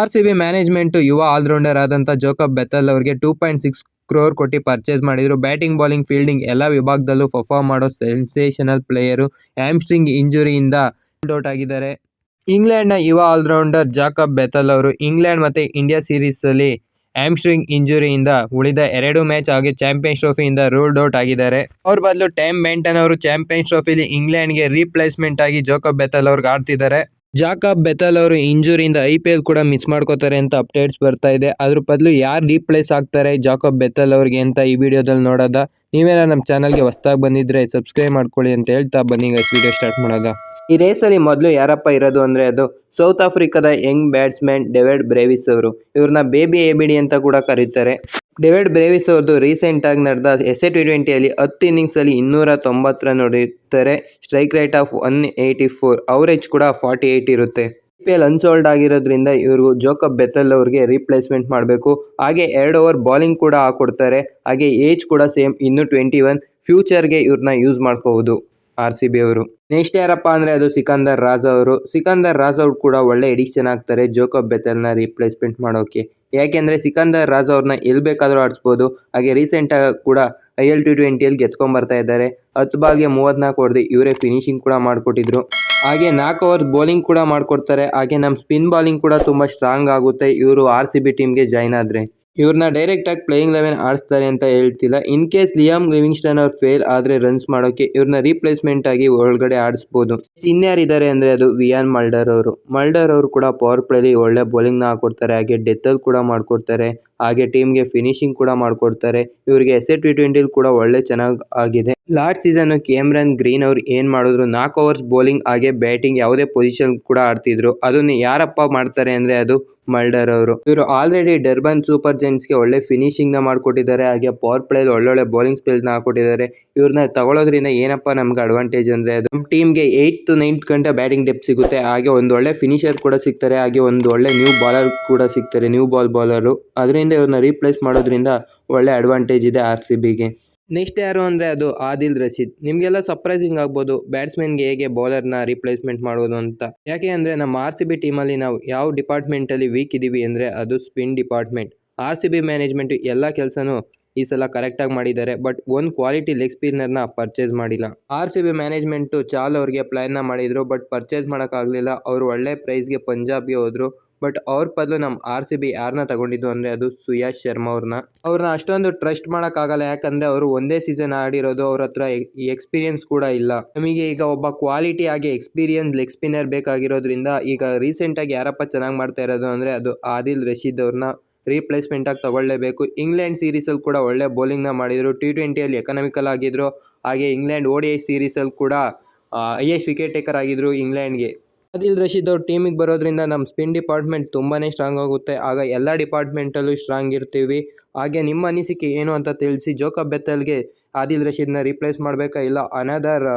RCB management ಯುವ allrounder ಆದಂಥ ಜೋಕಬ್ Bethell ಅವರಿಗೆ 2.6 ಕ್ರೋರ್ ಕೊಟ್ಟು ಪರ್ಚೇಸ್ ಮಾಡಿದ್ರು. ಬ್ಯಾಟಿಂಗ್, ಬೌಲಿಂಗ್, ಫೀಲ್ಡಿಂಗ್ ಎಲ್ಲ ವಿಭಾಗದಲ್ಲೂ ಪರ್ಫಾರ್ಮ್ ಮಾಡೋ ಸೆನ್ಸೇಷನಲ್ ಪ್ಲೇಯರು. ಹ್ಯಾಮ್ಸ್ಟ್ರಿಂಗ್ ಇಂಜುರಿಯಿಂದ ಔಟ್ ಆಗಿದ್ದಾರೆ. ಇಂಗ್ಲೆಂಡ್ನ ಯುವ ಆಲ್ರೌಂಡರ್ ಜಾಕಬ್ ಬೆಥೆಲ್ ಅವರು ಇಂಗ್ಲೆಂಡ್ ಮತ್ತು ಇಂಡಿಯಾ ಸೀರೀಸಲ್ಲಿ ಹ್ಯಾಮ್ಸ್ಟ್ರಿಂಗ್ ಇಂಜುರಿಯಿಂದ ಉಳಿದ 2 ಮ್ಯಾಚ್ ಹಾಗೂ ಚಾಂಪಿಯನ್ಸ್ ಟ್ರೋಫಿಯಿಂದ ರೂಲ್ಡ್ ಔಟ್ ಆಗಿದ್ದಾರೆ. ಅವ್ರ ಬದಲು ಟೈಮ್ ಬೆಂಟನ್ ಅವರು ಚಾಂಪಿಯನ್ಸ್ ಟ್ರೋಫಿಲಿ ಇಂಗ್ಲೆಂಡ್ಗೆ ರೀಪ್ಲೇಸ್ಮೆಂಟ್ ಆಗಿ ಜೋಕಬ್ ಬೆಥೆಲ್ ಅವ್ರಿಗೆ ಆಡ್ತಿದ್ದಾರೆ. ಜಾಕಬ್ ಬೆಥೆಲ್ ಅವರು ಇಂಜುರಿಯಿಂದ IPL ಕೂಡ ಮಿಸ್ ಮಾಡ್ಕೋತಾರೆ ಅಂತ ಅಪ್ಡೇಟ್ಸ್ ಬರ್ತಾ ಇದೆ. ಅದ್ರ ಬದಲು ಯಾರು ರೀಪ್ಲೇಸ್ ಆಗ್ತಾರೆ ಜಾಕಬ್ ಬೆಥೆಲ್ ಅವ್ರಿಗೆ ಅಂತ ಈ ವಿಡಿಯೋದಲ್ಲಿ ನೋಡೋದ. ನೀವೇನ ನಮ್ಮ ಚಾನಲ್ಗೆ ಹೊಸದಾಗಿ ಬಂದಿದ್ರೆ ಸಬ್ಸ್ಕ್ರೈಬ್ ಮಾಡ್ಕೊಳ್ಳಿ ಅಂತ ಹೇಳ್ತಾ ಬನ್ನಿ ವಿಡಿಯೋ ಸ್ಟಾರ್ಟ್ ಮಾಡೋದ. ಈ ರೇಸಲ್ಲಿ ಮೊದಲು ಯಾರಪ್ಪ ಇರೋದು ಅಂದರೆ ಅದು ಸೌತ್ ಆಫ್ರಿಕಾದ ಯಂಗ್ ಬ್ಯಾಟ್ಸ್ಮನ್ ಡೇವಿಡ್ ಬ್ರೇವಿಸ್ ಅವರು. ಇವ್ರನ್ನ ಬೇಬಿ ABD ಅಂತ ಕೂಡ ಕರೀತಾರೆ. ಡೇವಿಡ್ ಬ್ರೇವಿಸ್ ಅವ್ರದ್ದು ರೀಸೆಂಟಾಗಿ ನಡೆದ SA T20ಯಲ್ಲಿ 10 ಇನ್ನಿಂಗ್ಸಲ್ಲಿ 290 ರನ್ ಹೊಡೆಯುತ್ತಾರೆ. ಸ್ಟ್ರೈಕ್ ರೇಟ್ ಆಫ್ 184, ಅವರೇಜ್ ಕೂಡ 48 ಇರುತ್ತೆ. IPL ಅನ್ಸೋಲ್ಡ್ ಆಗಿರೋದ್ರಿಂದ ಇವರು ಜೋಕಬ್ ಬೆಥೆಲ್ ಅವ್ರಿಗೆ ರೀಪ್ಲೇಸ್ಮೆಂಟ್ ಮಾಡಬೇಕು. ಹಾಗೆ 2 ಓವರ್ ಬಾಲಿಂಗ್ ಕೂಡ ಹಾಕೊಡ್ತಾರೆ. ಹಾಗೆ ಏಜ್ ಕೂಡ ಸೇಮ್, ಇನ್ನೂ 21. ಫ್ಯೂಚರ್ಗೆ ಇವ್ರನ್ನ ಯೂಸ್ ಮಾಡ್ಕೋಬಹುದು RCB ಅವರು. ನೆಕ್ಸ್ಟ್ ಯಾರಪ್ಪ ಅಂದರೆ ಅದು ಸಿಕಂದರ್ ರಾಜಾ ಅವರು. ಸಿಕಂದರ್ ರಾಜಾ ಅವರು ಕೂಡ ಒಳ್ಳೆ ಎಡಿಷನ್ ಆಗ್ತಾರೆ ಜೋಕಬ್ ಬೆಥೆಲ್ನ ರೀಪ್ಲೇಸ್ಮೆಂಟ್ ಮಾಡೋಕೆ. ಯಾಕೆಂದರೆ ಸಿಕಂದರ್ ರಾಜಾ ಅವ್ರನ್ನ ಎಲ್ಲಿ ಬೇಕಾದರೂ ಆಡಿಸ್ಬೋದು. ಹಾಗೆ ರೀಸೆಂಟಾಗಿ ಕೂಡ IL T20ಯಲ್ಲಿ ಗೆದ್ಕೊಂಬರ್ತಾ ಇದ್ದಾರೆ. 10 ಬಾಲ್ಗೆ 34 ಹೊಡೆದು ಇವರೇ ಫಿನಿಶಿಂಗ್ ಕೂಡ ಮಾಡಿಕೊಟ್ಟಿದ್ರು. ಹಾಗೆ 4 ಓವರ್ ಬೌಲಿಂಗ್ ಕೂಡ ಮಾಡಿಕೊಡ್ತಾರೆ. ಹಾಗೆ ನಮ್ಮ ಸ್ಪಿನ್ ಬಾಲಿಂಗ್ ಕೂಡ ತುಂಬ ಸ್ಟ್ರಾಂಗ್ ಆಗುತ್ತೆ ಇವರು RCB ಟೀಮ್ಗೆ ಜಾಯ್ನ್ ಆದರೆ. ಇವ್ರನ್ನ ಡೈರೆಕ್ಟಾಗಿ ಪ್ಲೇಯಿಂಗ್ 11 ಆಡಿಸ್ತಾರೆ ಅಂತ ಹೇಳ್ತಿಲ್ಲ. ಇನ್ ಕೇಸ್ ಲಿಯಾಮ್ ಲಿವಿಂಗ್ಸ್ಟನ್ ಅವ್ರು ಫೇಲ್ ಆದರೆ ರನ್ಸ್ ಮಾಡೋಕ್ಕೆ ಇವ್ರನ್ನ ರೀಪ್ಲೇಸ್ಮೆಂಟ್ ಆಗಿ ಒಳಗಡೆ ಆಡಿಸ್ಬೋದು. ಇನ್ಯಾರಿದ್ದಾರೆ ಅಂದರೆ ಅದು ವಿಯಾನ್ ಮಲ್ಡರ್ ಅವರು. ಮಲ್ಡರ್ ಅವರು ಕೂಡ ಪವರ್ ಪ್ಲೇಲಿ ಒಳ್ಳೆ ಬೌಲಿಂಗ್ನ ಹಾಕೊಡ್ತಾರೆ. ಹಾಗೆ ಡೆತ್ತಲ್ಲಿ ಕೂಡ ಮಾಡಿಕೊಡ್ತಾರೆ. ಹಾಗೆ ಟೀಮ್ಗೆ ಫಿನಿಶಿಂಗ್ ಕೂಡ ಮಾಡಿಕೊಡ್ತಾರೆ. ಇವರಿಗೆ SA T20 ಕೂಡ ಒಳ್ಳೆ ಚೆನ್ನಾಗಿ ಆಗಿದೆ. ಲಾಸ್ಟ್ ಸೀಸನ್ ಕೇಮ್ರನ್ ಗ್ರೀನ್ ಅವ್ರು ಏನು ಮಾಡಿದ್ರು 4 ಓವರ್ಸ್ ಬೌಲಿಂಗ್ ಹಾಗೆ ಬ್ಯಾಟಿಂಗ್ ಯಾವುದೇ ಪೊಸಿಷನ್ ಕೂಡ ಆಡ್ತಿದ್ರು. ಅದನ್ನು ಯಾರಪ್ಪ ಮಾಡ್ತಾರೆ ಅಂದರೆ ಅದು ಮಲ್ಡರ್ ಅವರು. ಇವರು ಆಲ್ರೆಡಿ ಡರ್ಬನ್ ಸೂಪರ್ ಜೈಂಟ್ಸ್ಗೆ ಒಳ್ಳೆ ಫಿನಿಶಿಂಗ್ನ ಮಾಡಿಕೊಟ್ಟಿದ್ದಾರೆ. ಹಾಗೆ ಪವರ್ ಪ್ಲೇಲಿ ಒಳ್ಳೊಳ್ಳೆ ಬೌಲಿಂಗ್ ಸ್ಪೆಲ್ಸ್ನ ಹಾಕೊಟ್ಟಿದ್ದಾರೆ. ಇವ್ರನ್ನ ತಗೊಳ್ಳೋದ್ರಿಂದ ಏನಪ್ಪ ನಮ್ಗೆ ಅಡ್ವಾಂಟೇಜ್ ಅಂದರೆ ಅದು ನಮ್ಮ ಟೀಮ್ಗೆ 8 to 9 ಗಂಟೆ ಬ್ಯಾಟಿಂಗ್ ಡೆಪ್ತ್ ಸಿಗುತ್ತೆ. ಹಾಗೆ ಒಂದು ಒಳ್ಳೆ ಫಿನಿಷರ್ ಕೂಡ ಸಿಗ್ತಾರೆ. ಹಾಗೆ ಒಂದು ಒಳ್ಳೆ ನ್ಯೂ ಬಾಲರ್ ಕೂಡ ಸಿಗ್ತಾರೆ, ನ್ಯೂ ಬಾಲ್ ಬೌಲರು. ಅದರಿಂದ ಇವ್ರನ್ನ ರೀಪ್ಲೇಸ್ ಮಾಡೋದ್ರಿಂದ ಒಳ್ಳೆ ಅಡ್ವಾಂಟೇಜ್ ಇದೆ RCBಗೆ. ನೆಕ್ಸ್ಟ್ ಯಾರು ಅಂದರೆ ಅದು ಆದಿಲ್ ರಶೀದ್. ನಿಮಗೆಲ್ಲ ಸರ್ಪ್ರೈಸಿಂಗ್ ಆಗ್ಬೋದು ಬ್ಯಾಟ್ಸ್ಮನ್ಗೆ ಹೇಗೆ ಬೌಲರ್ನ ರೀಪ್ಲೇಸ್ಮೆಂಟ್ ಮಾಡೋದು ಅಂತ. ಯಾಕೆ ಅಂದರೆ ನಮ್ಮ RCB ಟೀಮಲ್ಲಿ ನಾವು ಯಾವ ಡಿಪಾರ್ಟ್ಮೆಂಟಲ್ಲಿ ವೀಕ್ ಇದ್ದೀವಿ ಅಂದರೆ ಅದು ಸ್ಪಿನ್ ಡಿಪಾರ್ಟ್ಮೆಂಟ್. RCB ಮ್ಯಾನೇಜ್ಮೆಂಟು ಎಲ್ಲ ಕೆಲಸನೂ ಈ ಸಲ ಕರೆಕ್ಟಾಗಿ ಮಾಡಿದ್ದಾರೆ. ಬಟ್ ಒಂದು ಕ್ವಾಲಿಟಿ ಲೆಗ್ ಸ್ಪಿನ್ನರ್ನ ಪರ್ಚೇಸ್ ಮಾಡಿಲ್ಲ. RCB ಮ್ಯಾನೇಜ್ಮೆಂಟು ಚಾಲ್ ಅವ್ರಿಗೆ ಪ್ಲ್ಯಾನ್ನ ಮಾಡಿದರು, ಬಟ್ ಪರ್ಚೇಸ್ ಮಾಡೋಕ್ಕಾಗಲಿಲ್ಲ. ಅವರು ಒಳ್ಳೆ ಪ್ರೈಸ್ಗೆ ಪಂಜಾಬ್ಗೆ ಹೋದರು. ಬಟ್ ಅವ್ರ ಬದಲು ನಮ್ಮ RCB ಯಾರನ್ನ ತಗೊಂಡಿದ್ದು ಅಂದರೆ ಅದು ಸುಯಾಶ್ ಶರ್ಮಾ ಅವ್ರನ್ನ ಅಷ್ಟೊಂದು ಟ್ರಸ್ಟ್ ಮಾಡೋಕ್ಕಾಗಲ್ಲ. ಯಾಕಂದರೆ ಅವರು ಒಂದೇ ಸೀಸನ್ ಆಡಿರೋದು, ಅವ್ರ ಹತ್ರ ಎಕ್ಸ್ಪೀರಿಯನ್ಸ್ ಕೂಡ ಇಲ್ಲ. ನಮಗೆ ಈಗ ಒಬ್ಬ ಕ್ವಾಲಿಟಿ ಆಗಿ ಎಕ್ಸ್ಪೀರಿಯನ್ಸ್ ಲೆಗ್ ಸ್ಪಿನ್ನರ್ ಬೇಕಾಗಿರೋದ್ರಿಂದ ಈಗ ರೀಸೆಂಟಾಗಿ ಯಾರಪ್ಪ ಚೆನ್ನಾಗಿ ಮಾಡ್ತಾ ಇರೋದು ಅಂದರೆ ಅದು ಆದಿಲ್ ರಶೀದ್ ಅವ್ರನ್ನ ರೀಪ್ಲೇಸ್ಮೆಂಟಾಗಿ ತಗೊಳ್ಳೇಬೇಕು. ಇಂಗ್ಲೆಂಡ್ ಸೀರೀಸಲ್ಲಿ ಕೂಡ ಒಳ್ಳೆ ಬೌಲಿಂಗ್ನ ಮಾಡಿದರು. T20ಯಲ್ಲಿ ಎಕನಾಮಿಕಲ್ ಆಗಿದ್ದರು. ಹಾಗೆ ಇಂಗ್ಲೆಂಡ್ ODI ಸೀರೀಸಲ್ಲಿ ಕೂಡ ಹೈಯೆಸ್ಟ್ ವಿಕೆಟ್ ಟೇಕರ್ ಆಗಿದ್ದರು ಇಂಗ್ಲೆಂಡ್ಗೆ. ಆದಿಲ್ ರಶೀದ್ ಅವ್ರ ಟೀಮಿಗೆ ಬರೋದ್ರಿಂದ ನಮ್ಮ ಸ್ಪಿನ್ ಡಿಪಾರ್ಟ್ಮೆಂಟ್ ತುಂಬಾ ಸ್ಟ್ರಾಂಗ್ ಆಗುತ್ತೆ. ಆಗ ಎಲ್ಲ ಡಿಪಾರ್ಟ್ಮೆಂಟಲ್ಲೂ ಸ್ಟ್ರಾಂಗ್ ಇರ್ತೀವಿ. ಹಾಗೆ ನಿಮ್ಮ ಅನಿಸಿಕೆ ಏನು ಅಂತ ತಿಳಿಸಿ. ಜೋಕಬ್ ಬೆಥೆಲ್ಗೆ ಆದಿಲ್ ರಶೀದ್ನ ರೀಪ್ಲೇಸ್ ಮಾಡಬೇಕಾ ಇಲ್ಲ ಅನದರ್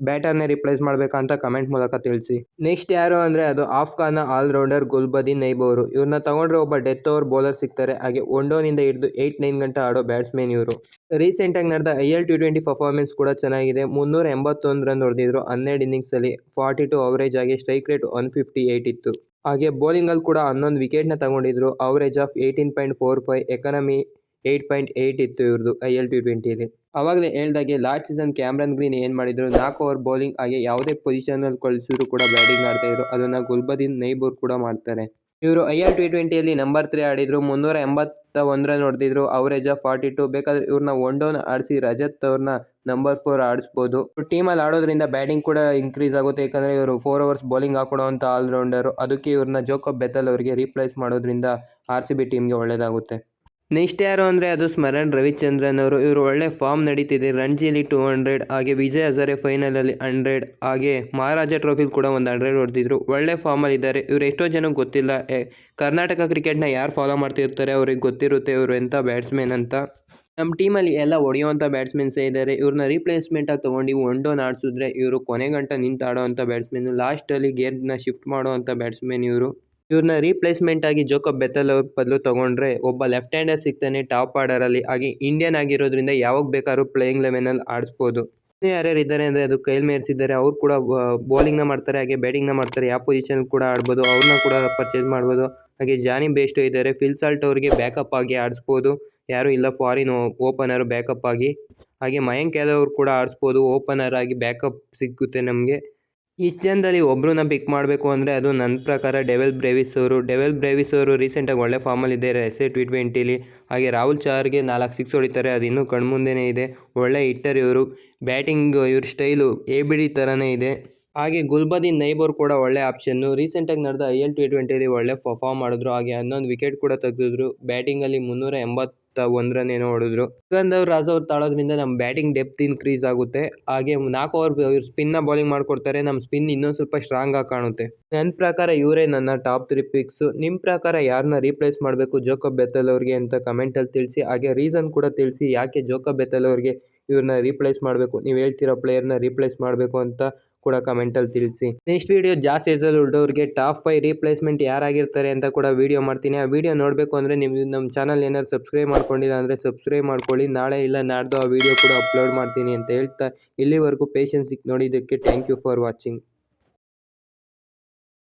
ಬ್ಯಾಟರ್ನೇ ರಿಪ್ಲೇಸ್ ಮಾಡಬೇಕಾ ಅಂತ ಕಮೆಂಟ್ ಮೂಲಕ ತಿಳಿಸಿ. ನೆಕ್ಸ್ಟ್ ಯಾರು ಅಂದರೆ ಅದು ಆಫ್ಘಾನ ಆಲ್ರೌಂಡರ್ ಗುಲ್ಬದೀನ್ ನೈಬ್ ಅವರು. ಇವ್ರನ್ನ ತಗೊಂಡ್ರೆ ಒಬ್ಬ ಡೆತ್ ಓವರ್ ಬೌಲರ್ ಸಿಗ್ತಾರೆ. ಹಾಗೆ 1 ಡೌನಿಂದ ಹಿಡಿದು 8-9 ಗಂಟೆ ಆಡೋ ಬ್ಯಾಟ್ಸ್ಮನ್ ಇವರು. ರೀಸೆಂಟಾಗಿ ನಡೆದ IL T20 ಪರ್ಫಾರ್ಮೆನ್ಸ್ ಕೂಡ ಚೆನ್ನಾಗಿದೆ. 381 ರನ್ ಹೊಡೆದಿದ್ರು 12 ಇನ್ನಿಂಗ್ಸಲ್ಲಿ. 42 ಅವರೇಜ್. ಆಗಿ ಸ್ಟ್ರೈಕ್ ರೇಟ್ 158 ಇತ್ತು. ಹಾಗೆ ಬೌಲಿಂಗಲ್ಲಿ ಕೂಡ 11 ವಿಕೆಟ್ನ ತಗೊಂಡಿದ್ರು. ಅವರೇಜ್ ಆಫ್ 18.45, ಎಕಾನಮಿ 8.8 ಇತ್ತು ಇವ್ರದ್ದು IL T20ಯಲ್ಲಿ. ಆವಾಗಲೇ ಹೇಳ್ದಾಗೆ ಲಾಸ್ಟ್ ಸೀಸನ್ ಕ್ಯಾಮ್ರನ್ ಗ್ರೀನ್ ಏನು ಮಾಡಿದ್ರು 4 ಓವರ್ ಬೌಲಿಂಗ್ ಹಾಗೆ ಯಾವುದೇ ಪೊಸಿಷನಲ್ಲಿ ಕಳಿಸಿದ್ರು ಕೂಡ ಬ್ಯಾಟಿಂಗ್ ಆಡ್ತಾಯಿದ್ರು. ಅದನ್ನು ಗುಲ್ಬದೀನ್ ನೈಬ್ ಅವರು ಕೂಡ ಮಾಡ್ತಾರೆ. ಇವರು IL T20ಯಲ್ಲಿ ನಂಬರ್ 3 ಆಡಿದ್ರು. 381 ರನ್ ಹೊಡೆದಿದ್ರು. Average of 42. ಬೇಕಾದರೆ ಇವ್ರನ್ನ 1 ಡೌನ್ ಆಡಿಸಿ ರಜತ್ ಅವ್ರನ್ನ ನಂಬರ್ 4 ಆಡಿಸ್ಬೋದು. ಟೀಮಲ್ಲಿ ಆಡೋದ್ರಿಂದ ಬ್ಯಾಟಿಂಗ್ ಕೂಡ ಇನ್ಕ್ರೀಸ್ ಆಗುತ್ತೆ. ಯಾಕಂದರೆ ಇವರು 4 ಓವರ್ಸ್ ಬೌಲಿಂಗ್ ಹಾಕೊಡೋವಂಥ ಆಲ್ರೌಂಡರು. ಅದಕ್ಕೆ ಇವ್ರನ್ನ ಜೋಕಬ್ ಬೆಥೆಲ್ ಅವರಿಗೆ ರೀಪ್ಲೇಸ್ ಮಾಡೋದ್ರಿಂದ RCB ಟೀಮ್ಗೆ ಒಳ್ಳೆಯದಾಗುತ್ತೆ. ನೆಕ್ಸ್ಟ್ ಯಾರು ಅಂದರೆ ಅದು ಸ್ಮರಣ್ ರವಿಚಂದ್ರನ್ ಅವರು. ಇವರು ಒಳ್ಳೆ ಫಾರ್ಮ್ ನಡೀತಿದೆ. ರಣಜಿಲಿ 200, ಹಾಗೆ ವಿಜಯ್ ಹಜಾರೆ ಫೈನಲಲ್ಲಿ 100, ಹಾಗೆ ಮಹಾರಾಜ ಟ್ರೋಫಿಲಿ ಕೂಡ ಒಂದು 100 ಹೊಡೆದಿದ್ರು. ಒಳ್ಳೆ ಫಾರ್ಮಲ್ಲಿ ಇದ್ದಾರೆ. ಇವರು ಎಷ್ಟೋ ಜನಕ್ಕೆ ಗೊತ್ತಿಲ್ಲ. ಕರ್ನಾಟಕ ಕ್ರಿಕೆಟ್ನ ಯಾರು ಫಾಲೋ ಮಾಡ್ತಿರ್ತಾರೆ ಅವ್ರಿಗೆ ಗೊತ್ತಿರುತ್ತೆ ಇವರು ಎಂಥ ಬ್ಯಾಟ್ಸ್ಮನ್ ಅಂತ. ನಮ್ಮ ಟೀಮಲ್ಲಿ ಎಲ್ಲ ಹೊಡೆಯುವಂಥ ಬ್ಯಾಟ್ಸ್ಮನ್ಸೇ ಇದ್ದಾರೆ. ಇವ್ರನ್ನ ರೀಪ್ಲೇಸ್ಮೆಂಟಾಗಿ ತೊಗೊಂಡು 1 ಡೌನ್ ಆಡಿಸಿದ್ರೆ ಇವರು ಕೊನೆಗಂಟ ನಿಂತು ಆಡೋವಂಥ ಬ್ಯಾಟ್ಸ್ಮನ್. ಲಾಸ್ಟಲ್ಲಿ ಗೇರ್ನ ಶಿಫ್ಟ್ ಮಾಡೋವಂಥ ಬ್ಯಾಟ್ಸ್ಮನ್ ಇವರು. ಇವ್ರನ್ನ ರೀಪ್ಲೇಸ್ಮೆಂಟ್ ಆಗಿ ಜೋಕಬ್ ಬೆಥೆಲ್ ಅವ್ರ ಬದಲು ತೊಗೊಂಡ್ರೆ ಒಬ್ಬ ಲೆಫ್ಟ್ ಹ್ಯಾಂಡರ್ ಸಿಗ್ತಾನೆ ಟಾಪ್ ಆರ್ಡರಲ್ಲಿ. ಹಾಗೆ ಇಂಡಿಯನ್ ಆಗಿರೋದ್ರಿಂದ ಯಾವಾಗ ಬೇಕಾದ್ರೂ ಪ್ಲೇಯಿಂಗ್ 11ಲ್ಲಿ ಆಡಿಸ್ಬೋದು. ಯಾರ್ಯಾರು ಇದ್ದಾರೆ ಅಂದರೆ ಅದು ಕೈಲ್ ಮೇರ್ಸ್ ಇದ್ದಾರೆ, ಅವ್ರು ಕೂಡ ಬೌಲಿಂಗ್ನ ಮಾಡ್ತಾರೆ ಹಾಗೆ ಬ್ಯಾಟಿಂಗ್ನ ಮಾಡ್ತಾರೆ. ಯಾವ ಪೊಸಿಷನ್ ಕೂಡ ಆಡ್ಬೋದು, ಅವ್ರನ್ನ ಕೂಡ ಪರ್ಚೇಸ್ ಮಾಡ್ಬೋದು. ಹಾಗೆ ಜಾನಿ ಬೇಸ್ಟೋ ಇದ್ದಾರೆ, ಫಿಲ್ ಸಾಲ್ಟ್ ಅವ್ರಿಗೆ ಬ್ಯಾಕಪ್ ಆಗಿ ಆಡಿಸ್ಬೋದು, ಯಾರು ಇಲ್ಲ ಫಾರಿನ್ ಓಪನರ್ ಬ್ಯಾಕಪ್ ಆಗಿ. ಹಾಗೆ ಮಯಾಂಕ್ ಯಾದವ್ ಅವ್ರು ಕೂಡ ಆಡಿಸ್ಬೋದು, ಓಪನರ್ ಆಗಿ ಬ್ಯಾಕಪ್ ಸಿಕ್ಕುತ್ತೆ ನಮಗೆ. ಇಷ್ಟು ಜನದಲ್ಲಿ ಒಬ್ಬರನ್ನ ಪಿಕ್ ಮಾಡಬೇಕು ಅಂದರೆ ಅದು ನನ್ನ ಪ್ರಕಾರ ಡೆವೆಲ್ ಬ್ರೇವಿಸ್ ಅವರು ರೀಸೆಂಟಾಗಿ ಒಳ್ಳೆ ಫಾರ್ಮಲ್ಲಿ ಇದ್ದಾರೆ ಎಸ್ಎ T20ಲಿ. ಹಾಗೆ ರಾಹುಲ್ ಚಹರ್ಗೆ 4 ಸಿಕ್ಸ್ ಹೊಡಿತಾರೆ, ಅದು ಇನ್ನೂ ಕಣ್ಮುಂದೆನೇ ಇದೆ. ಒಳ್ಳೆ ಹಿಟ್ಟರ್ ಇವರು, ಬ್ಯಾಟಿಂಗ್ ಇವ್ರ ಸ್ಟೈಲು ABD ಥರನೇ ಇದೆ. ಹಾಗೆ ಗುಲ್ಬದೀನ್ ನೈಬ್ ಕೂಡ ಒಳ್ಳೆ ಆಪ್ಷನ್ನು, ರೀಸೆಂಟಾಗಿ ನಡೆದ IL T20ಲಿ ಒಳ್ಳೆ ಪರ್ಫಾರ್ಮ್ ಮಾಡಿದ್ರು. ಹಾಗೆ 11 ವಿಕೆಟ್ ಕೂಡ ತೆಗೆದಿದ್ರು. ಬ್ಯಾಟಿಂಗಲ್ಲಿ 381 ರನ್ ಏನೋ ಹೊಡೆದ್ರು. ಸಿಕಂದರ್ ರಾಜಾ ಅವ್ರು ತಾಳೋದ್ರಿಂದ ನಮ್ಮ ಬ್ಯಾಟಿಂಗ್ ಡೆಪ್ತ್ ಇನ್ಕ್ರೀಸ್ ಆಗುತ್ತೆ. ಹಾಗೆ 4 ಓವರ್ ಇವ್ರು ಸ್ಪಿನ್ನ ಬೌಲಿಂಗ್ ಮಾಡ್ಕೊಡ್ತಾರೆ, ನಮ್ಮ ಸ್ಪಿನ್ ಇನ್ನೊಂದು ಸ್ವಲ್ಪ ಸ್ಟ್ರಾಂಗ್ ಆಗಿ ಕಾಣುತ್ತೆ. ನನ್ನ ಪ್ರಕಾರ ಇವರೇ ನನ್ನ ಟಾಪ್ 3 ಪಿಕ್ಸು. ನಿಮ್ಮ ಪ್ರಕಾರ ಯಾರನ್ನ ರೀಪ್ಲೇಸ್ ಮಾಡಬೇಕು ಜೋಕೋಬ್ ಬೆಥೆಲ್ ಅವ್ರಿಗೆ ಅಂತ ಕಮೆಂಟಲ್ಲಿ ತಿಳಿಸಿ. ಹಾಗೆ ರೀಸನ್ ಕೂಡ ತಿಳಿಸಿ, ಯಾಕೆ ಜೋಕೋಬ್ ಬೆಥೆಲ್ ಅವ್ರಿಗೆ ಇವ್ರನ್ನ ರೀಪ್ಲೇಸ್ ಮಾಡಬೇಕು, ನೀವು ಹೇಳ್ತಿರೋ ಪ್ಲೇಯರ್ನ ರೀಪ್ಲೇಸ್ ಮಾಡಬೇಕು ಅಂತ ಕೂಡ ಕಮೆಂಟಲ್ಲಿ ತಿಳಿಸಿ. ನೆಕ್ಸ್ಟ್ ವಿಡಿಯೋ ಜಾಸ್ತಿ ಏಜಲ್ಲಿ ಉಳ್ಳವ್ರಿಗೆ ಟಾಪ್ 5 ರೀಪ್ಲೇಸ್ಮೆಂಟ್ ಯಾರಾಗಿರ್ತಾರೆ ಅಂತ ಕೂಡ ವಿಡಿಯೋ ಮಾಡ್ತೀನಿ. ಆ ವಿಡಿಯೋ ನೋಡಬೇಕು ಅಂದರೆ ನೀವು ನಮ್ಮ ಚಾನಲ್ ಏನಾದ್ರು ಸಬ್ಸ್ಕ್ರೈಬ್ ಮಾಡ್ಕೊಂಡಿಲ್ಲ ಅಂದರೆ ಸಬ್ಸ್ಕ್ರೈಬ್ ಮಾಡ್ಕೊಳ್ಳಿ. ನಾಳೆ ಇಲ್ಲ ನಾಡ್ದು ಆ ವಿಡಿಯೋ ಕೂಡ ಅಪ್ಲೋಡ್ ಮಾಡ್ತೀನಿ ಅಂತ ಹೇಳ್ತಾ ಇಲ್ಲಿವರೆಗೂ ಪೇಷನ್ಸ್ ನೋಡಿದ್ದಕ್ಕೆ ಥ್ಯಾಂಕ್ ಯು ಫಾರ್ ವಾಚಿಂಗ್.